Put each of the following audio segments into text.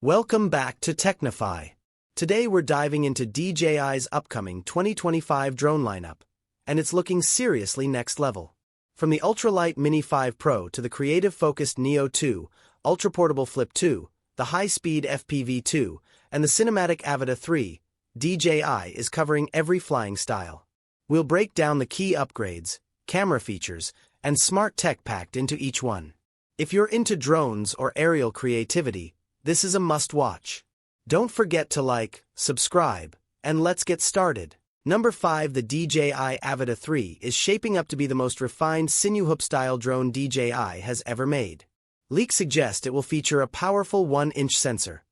Welcome back to Technify. Today we're diving into DJI's upcoming 2025 drone lineup, and it's looking seriously next level. From the ultralight Mini 5 Pro to the creative-focused Neo 2, ultra-portable Flip 2, the high-speed FPV 2, and the cinematic Avata 3, DJI is covering every flying style. We'll break down the key upgrades, camera features, and smart tech packed into each one. If you're into drones or aerial creativity, this is a must-watch. Don't forget to like, subscribe, and let's get started. Number 5. The DJI Avata 3 is shaping up to be the most refined sinuhoop-style drone DJI has ever made. Leaks suggest it will feature a powerful 1-inch sensor,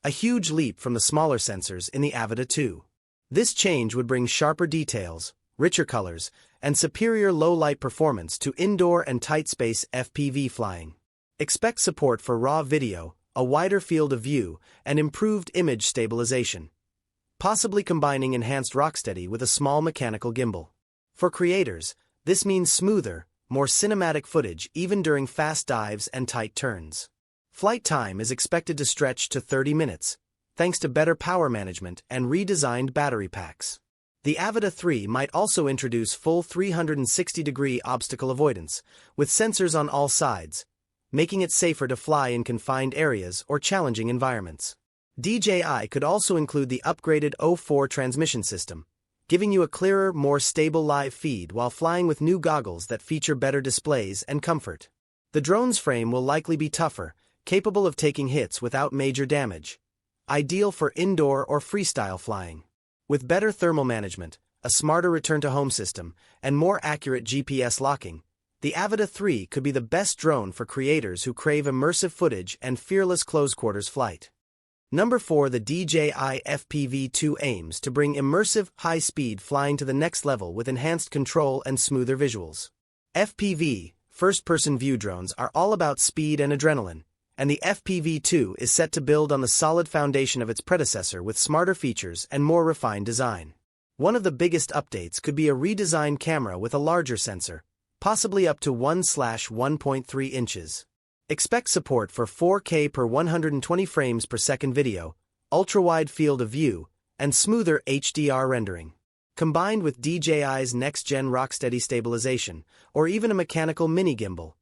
a huge leap from the smaller sensors in the Avata 2. This change would bring sharper details, richer colors, and superior low-light performance to indoor and tight-space FPV flying. Expect support for raw video, a wider field of view, and improved image stabilization, possibly combining enhanced rocksteady with a small mechanical gimbal. For creators, this means smoother, more cinematic footage even during fast dives and tight turns. Flight time is expected to stretch to 30 minutes, thanks to better power management and redesigned battery packs. The Avata 3 might also introduce full 360-degree obstacle avoidance, with sensors on all sides, making it safer to fly in confined areas or challenging environments. DJI could also include the upgraded O4 transmission system, giving you a clearer, more stable live feed while flying with new goggles that feature better displays and comfort. The drone's frame will likely be tougher, capable of taking hits without major damage, ideal for indoor or freestyle flying. With better thermal management, a smarter return-to-home system, and more accurate GPS locking, the Avata 3 could be the best drone for creators who crave immersive footage and fearless close-quarters flight. Number 4. The DJI FPV 2 aims to bring immersive, high-speed flying to the next level with enhanced control and smoother visuals. FPV, first-person view drones, are all about speed and adrenaline, and the FPV 2 is set to build on the solid foundation of its predecessor with smarter features and more refined design. One of the biggest updates could be a redesigned camera with a larger sensor, possibly up to 1/1.3 inches. Expect support for 4K per 120 frames per second video, ultra-wide field of view, and smoother HDR rendering. Combined with DJI's next-gen rocksteady stabilization, or even a mechanical mini-gimbal,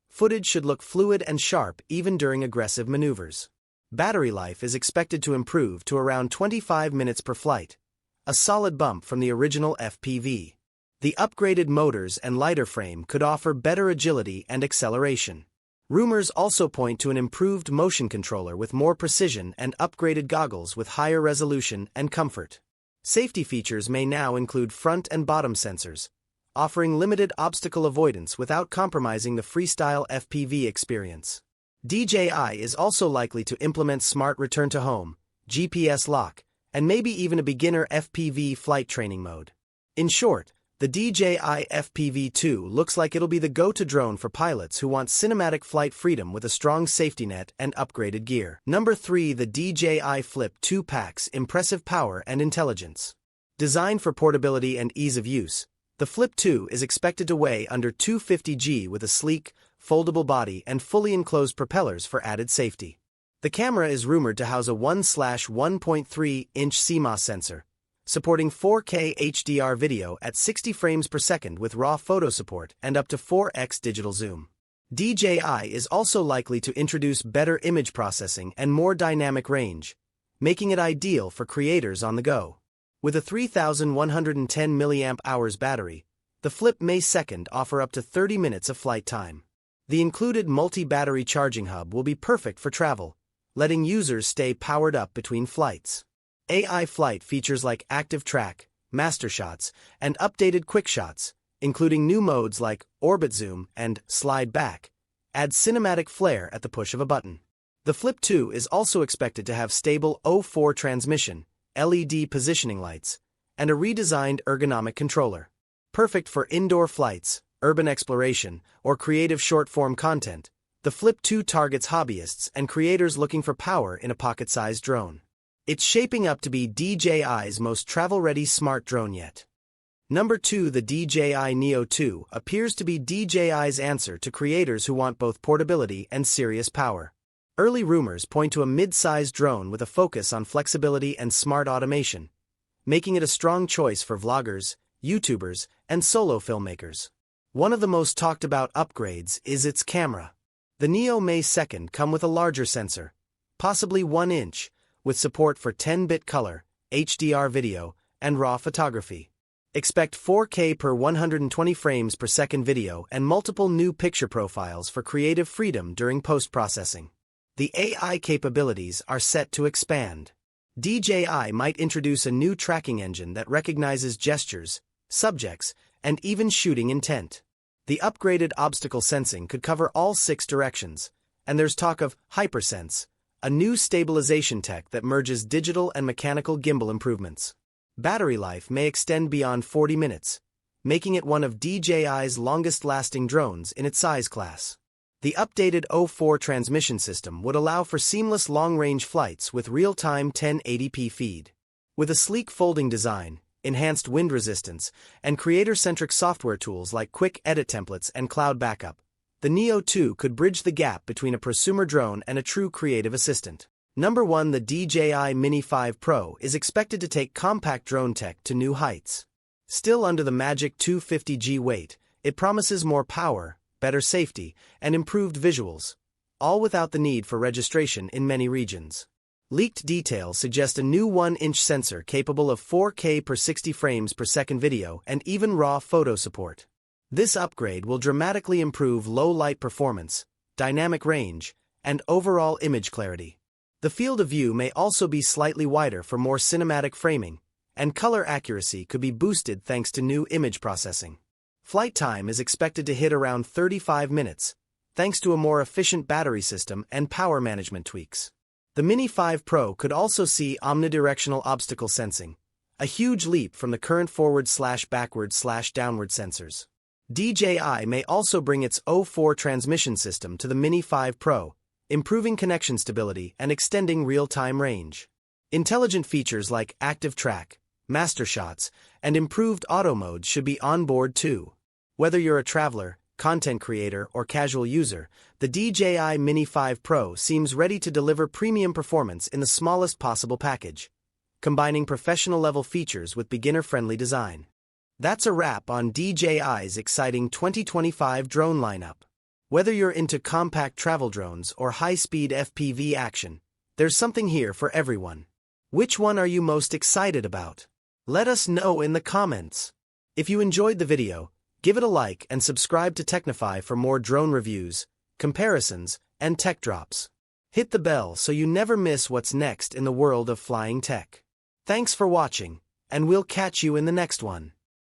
footage should look fluid and sharp even during aggressive maneuvers. Battery life is expected to improve to around 25 minutes per flight, a solid bump from the original FPV. The upgraded motors and lighter frame could offer better agility and acceleration. Rumors also point to an improved motion controller with more precision and upgraded goggles with higher resolution and comfort. Safety features may now include front and bottom sensors, offering limited obstacle avoidance without compromising the freestyle FPV experience. DJI is also likely to implement smart return-to-home, GPS lock, and maybe even a beginner FPV flight training mode. In short, the DJI FPV 2 looks like it'll be the go-to drone for pilots who want cinematic flight freedom with a strong safety net and upgraded gear. Number 3. The DJI Flip 2 packs impressive power and intelligence. Designed for portability and ease of use, the Flip 2 is expected to weigh under 250 g with a sleek, foldable body and fully enclosed propellers for added safety. The camera is rumored to house a 1/1.3-inch CMOS sensor, supporting 4K HDR video at 60 frames per second with raw photo support and up to 4x digital zoom. DJI is also likely to introduce better image processing and more dynamic range, making it ideal for creators on the go. With a 3,110 mAh battery, the Flip may offer up to 30 minutes of flight time. The included multi-battery charging hub will be perfect for travel, letting users stay powered up between flights. AI flight features like Active Track, Master Shots, and updated Quick Shots, including new modes like Orbit Zoom and Slide Back, add cinematic flair at the push of a button. The Flip 2 is also expected to have stable O4 transmission, LED positioning lights, and a redesigned ergonomic controller. Perfect for indoor flights, urban exploration, or creative short-form content, the Flip 2 targets hobbyists and creators looking for power in a pocket-sized drone. It's shaping up to be DJI's most travel-ready smart drone yet. Number 2. The DJI Neo 2 appears to be DJI's answer to creators who want both portability and serious power. Early rumors point to a mid-sized drone with a focus on flexibility and smart automation, making it a strong choice for vloggers, YouTubers, and solo filmmakers. One of the most talked about upgrades is its camera. The Neo May 2nd come with a larger sensor, possibly 1 inch, with support for 10-bit color, HDR video, and RAW photography. Expect 4K per 120 frames per second video and multiple new picture profiles for creative freedom during post-processing. The AI capabilities are set to expand. DJI might introduce a new tracking engine that recognizes gestures, subjects, and even shooting intent. The upgraded obstacle sensing could cover all 6 directions, and there's talk of HyperSense, a new stabilization tech that merges digital and mechanical gimbal improvements. Battery life may extend beyond 40 minutes, making it one of DJI's longest-lasting drones in its size class. The updated O4 transmission system would allow for seamless long-range flights with real-time 1080p feed. With a sleek folding design, enhanced wind resistance, and creator-centric software tools like quick edit templates and cloud backup, the Neo 2 could bridge the gap between a prosumer drone and a true creative assistant. Number 1. The DJI Mini 5 Pro is expected to take compact drone tech to new heights. Still under the magic 250g weight, it promises more power, better safety, and improved visuals, all without the need for registration in many regions. Leaked details suggest a new 1-inch sensor capable of 4K per 60 frames per second video and even RAW photo support. This upgrade will dramatically improve low-light performance, dynamic range, and overall image clarity. The field of view may also be slightly wider for more cinematic framing, and color accuracy could be boosted thanks to new image processing. Flight time is expected to hit around 35 minutes, thanks to a more efficient battery system and power management tweaks. The Mini 5 Pro could also see omnidirectional obstacle sensing, a huge leap from the current forward/backward/downward sensors. DJI may also bring its O4 transmission system to the Mini 5 Pro, improving connection stability and extending real-time range. Intelligent features like active track, master shots, and improved auto modes should be on board too. Whether you're a traveler, content creator, or casual user, the DJI Mini 5 Pro seems ready to deliver premium performance in the smallest possible package, combining professional-level features with beginner-friendly design. That's a wrap on DJI's exciting 2025 drone lineup. Whether you're into compact travel drones or high-speed FPV action, there's something here for everyone. Which one are you most excited about? Let us know in the comments. If you enjoyed the video, give it a like and subscribe to Technify for more drone reviews, comparisons, and tech drops. Hit the bell so you never miss what's next in the world of flying tech. Thanks for watching, and we'll catch you in the next one.